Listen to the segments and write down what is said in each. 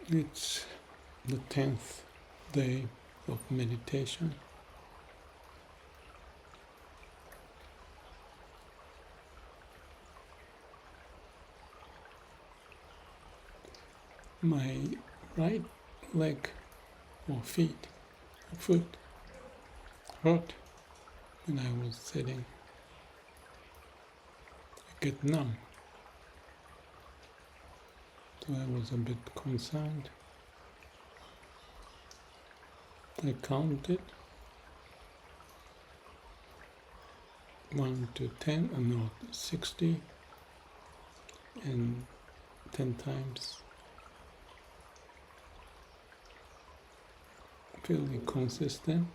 It's the 10th day of meditation. My right leg or foot hurt when I was sitting. I get numb. So I was a bit concerned. I counted 1 to 10, no, 60, and 10 times. Fairly consistent.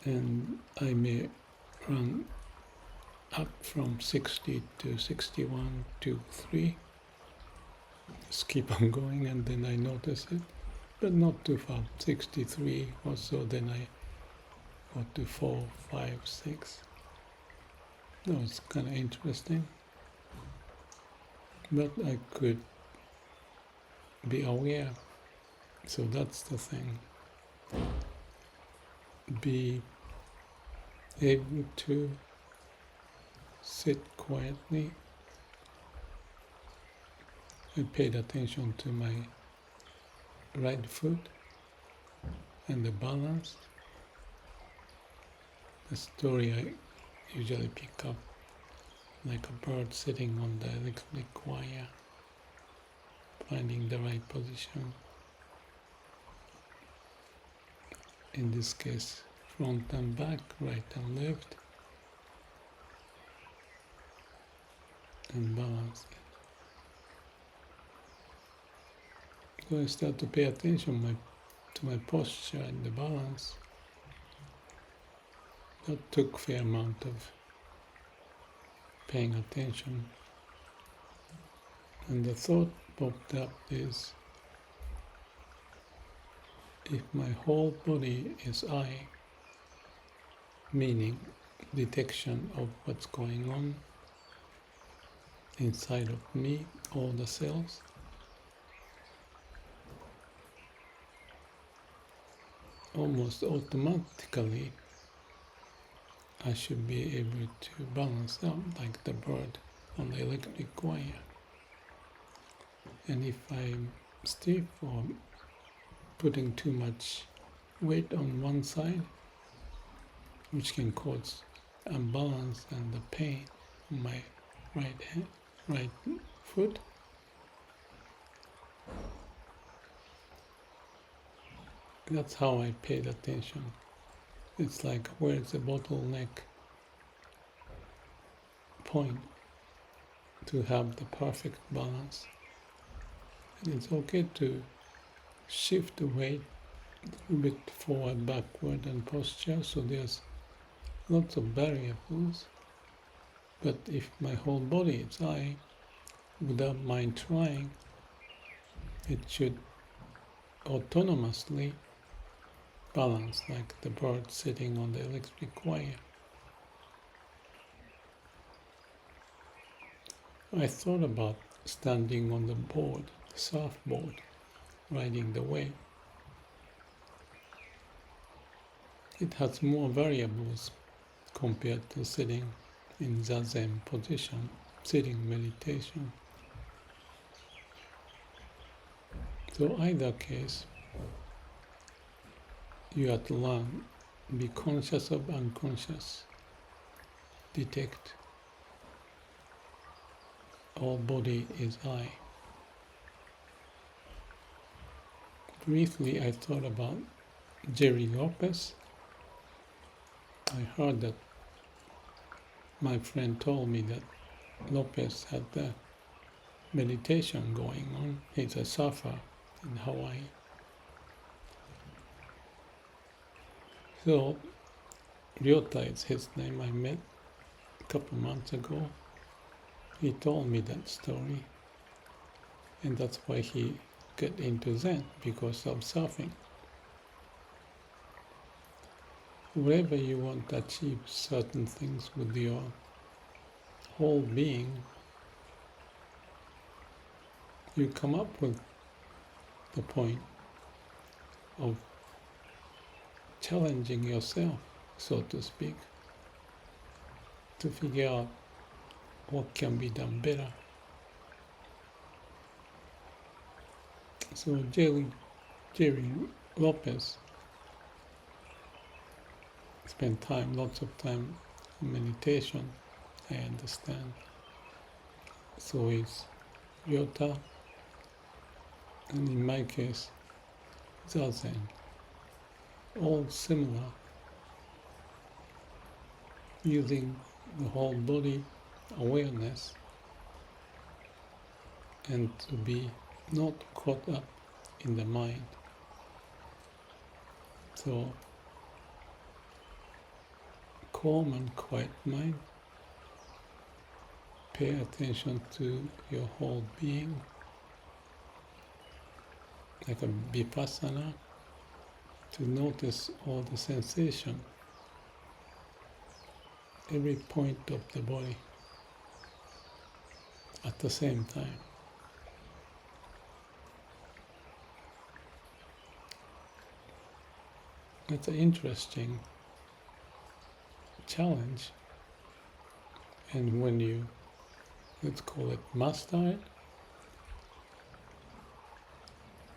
And I may run up from 60 to 61 to 3. Just keep on going, and then I notice it, but not too far. 63 or so, then I got to 4, 5, 6. That was kind of interesting. But I could be aware. So that's the thing. Be able to sit quietly. I paid attention to my right foot and the balance. The story I usually pick up like a bird sitting on the electric wire, finding the right position. In this case, front and back, right and left, and balance. So I start to pay attention to my posture and the balance. That took a fair amount of paying attention. And the thought popped up is, if my whole body is I, meaning detection of what's going on inside of me, all the cells, almost automatically I should be able to balance out like the bird on the electric wire. And if I'm stiff or putting too much weight on one side, which can cause imbalance and the pain on my right foot, that's how I paid attention. It's like, where's the bottleneck point to have the perfect balance? And it's okay to shift the weight a little bit forward, backward, and posture, so there's lots of variables. But if my whole body is I, without mind trying, it should autonomously balance like the bird sitting on the electric wire. I thought about standing on the board, surfboard, riding the wave. It has more variables compared to sitting in zazen position, sitting meditation. So either case, you have to learn, be conscious of unconscious, detect all body is I. Briefly, I thought about Jerry Lopez. I heard that my friend told me that Lopez had the meditation going on. He's a surfer in Hawaii. So, Ryota is his name. I met a couple months ago. He told me that story, and that's why he got into Zen, because of surfing. Wherever you want to achieve certain things with your whole being, you come up with the point of challenging yourself, so to speak, to figure out what can be done better. So Jerry Lopez spent lots of time in meditation, I understand. So is Yota, and in my case, Zazen. All similar, using the whole body awareness and to be not caught up in the mind. So, calm and quiet mind, pay attention to your whole being, like a Vipassana, to notice all the sensation, every point of the body at the same time. It's an interesting challenge, and when you, let's call it master it,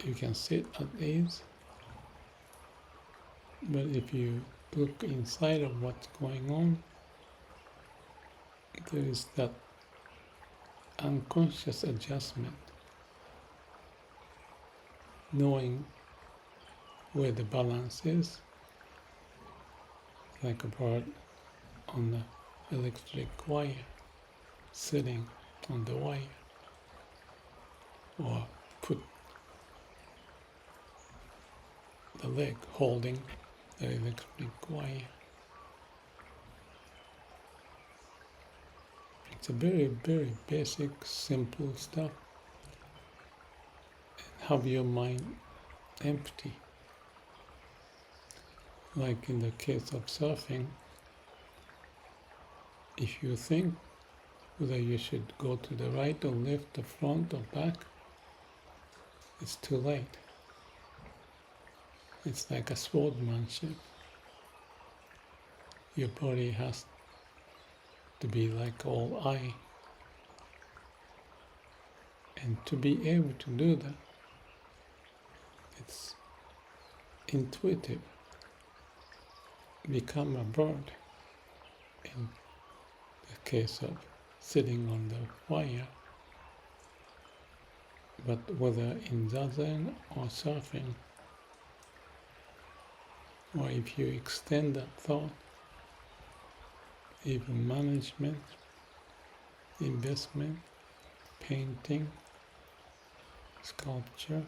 you can sit at ease. But if you look inside of what's going on, there is that unconscious adjustment, knowing where the balance is, like a bird on the electric wire, sitting on the wire, or put the leg holding the electric wire. It's a very, very basic, simple stuff. Have your mind empty. Like in the case of surfing, if you think whether you should go to the right or left, the front or back, it's too late. It's like a swordsmanship. Your body has to be like all eye. And to be able to do that, it's intuitive. Become a bird in the case of sitting on the wire. But whether in Zazen or surfing, or if you extend that thought, even management, investment, painting, sculpture,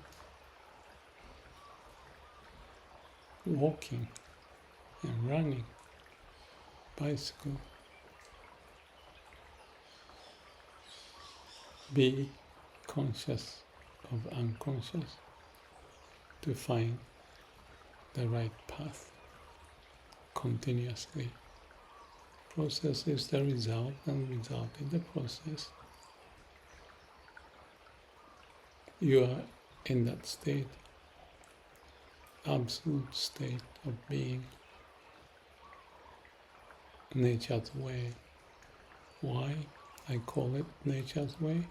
walking and running, bicycle, be conscious of unconscious to find the right path continuously. Process is the result, and result is the process. You are in that state, absolute state of being, nature's way. Why I call it nature's way?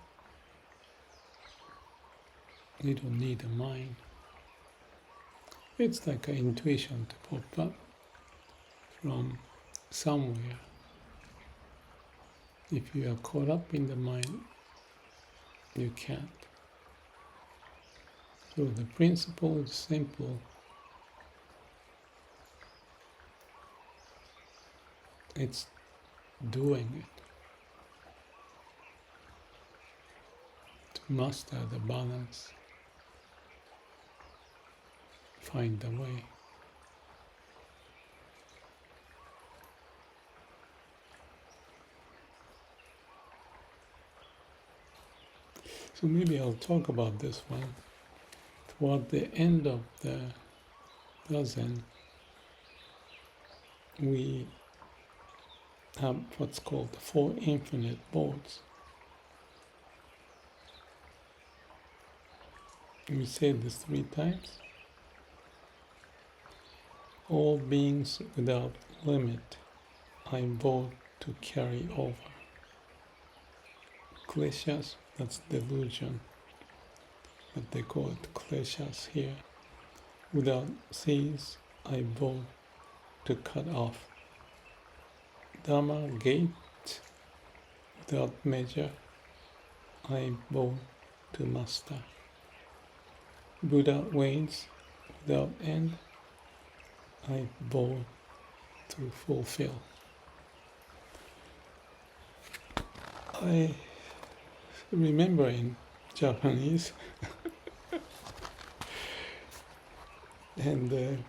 You don't need a mind. It's like an intuition to pop up from somewhere. If you are caught up in the mind, you can't. So the principle is simple. It's doing it. To master the balance, find the way. So maybe I'll talk about this one. Toward the end of the dozen, we have what's called the Four Infinite Vows. We say this 3 times. All beings without limit, I vow to carry over. Kleshas, that's delusion, but they call it kleshas here. Without cease, I vow to cut off. Dharma, gate, without measure, I vow to master. Buddha, ways, without end, I vow to fulfill. I remember in Japanese, and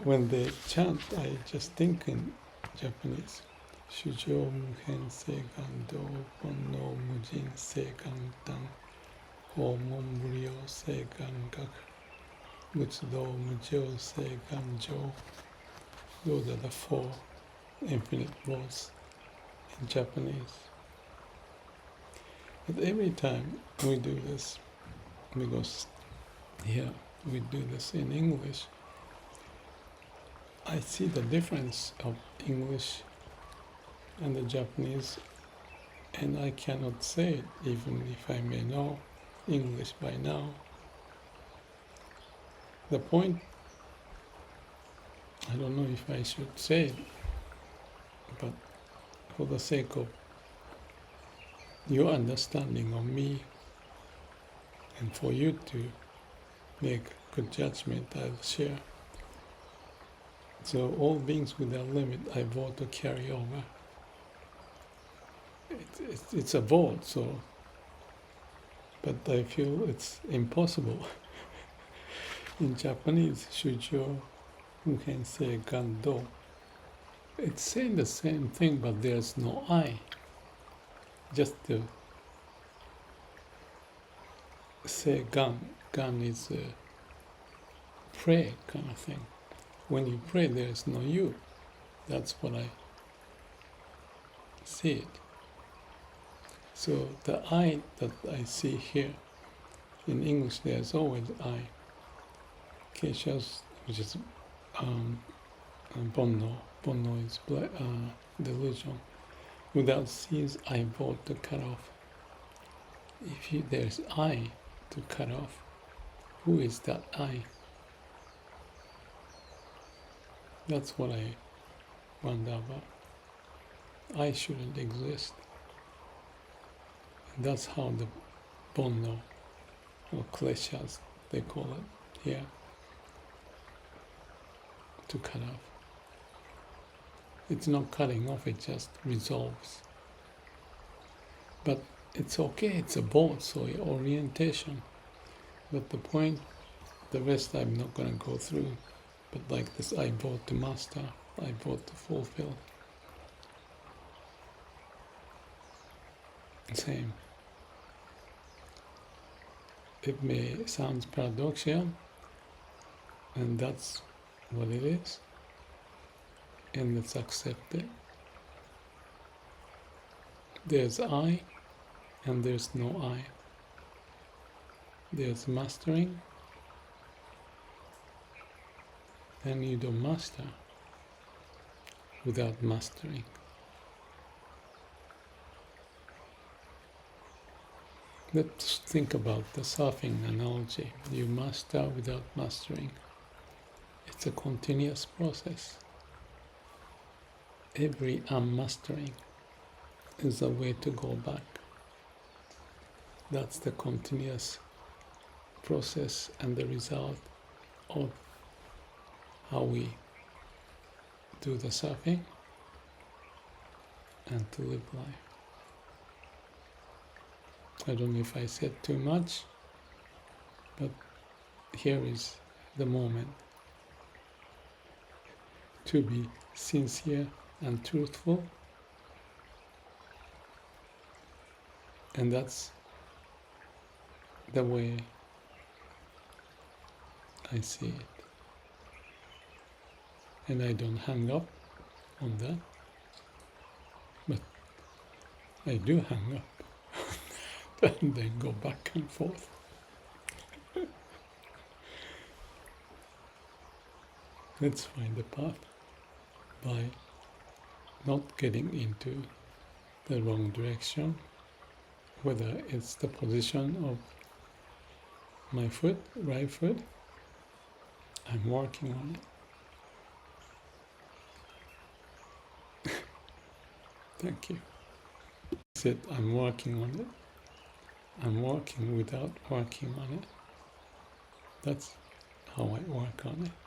when they chant, I just think in Japanese. Shujo muhen seigan do honno mujin seigan dan homon muryo seigan gak mutsudo mujo seigan jo. Those are the 4 infinite vows in Japanese. But every time we do this, because here we do this in English, I see the difference of English and the Japanese, and I cannot say it even if I may know English by now. The point, I don't know if I should say it, but for the sake of your understanding of me and for you to make good judgment, I'll share. So all beings without limit, I vow to carry over. It's a vote, so, but I feel it's impossible. In Japanese, shujo muhen say gando. It's saying the same thing, but there's no I. Just to say gan. Gan is a pray kind of thing. When you pray, there's no you. That's what I see it. So the I that I see here, in English there's always I. Keshas, which is bonno. Bonno is delusion. Without cease, I vow to cut off. If there's I to cut off, who is that I? That's what I wonder about. I shouldn't exist. And that's how the bonno, or kleshas, they call it here, to cut off. It's not cutting off, it just resolves. But it's okay, it's a boat, so orientation. But the point, the rest I'm not going to go through. But like this, I vow to master, I vow to fulfill. Same. It may sound paradoxical, and that's what it is, and let's accept it. There's I, and there's no I. There's mastering, and you don't master without mastering. Let's think about the surfing analogy. You master without mastering. It's a continuous process. Every unmastering is a way to go back. That's the continuous process and the result of how we do the surfing and to live life. I don't know if I said too much, but here is the moment to be sincere and truthful, and that's the way I see it. And I don't hang up on that, but I do hang up and then go back and forth. Let's find the path by not getting into the wrong direction, whether it's the position of my foot, right foot. I'm working on it. Thank you. I said I'm working on it. I'm working without working on it. That's how I work on it.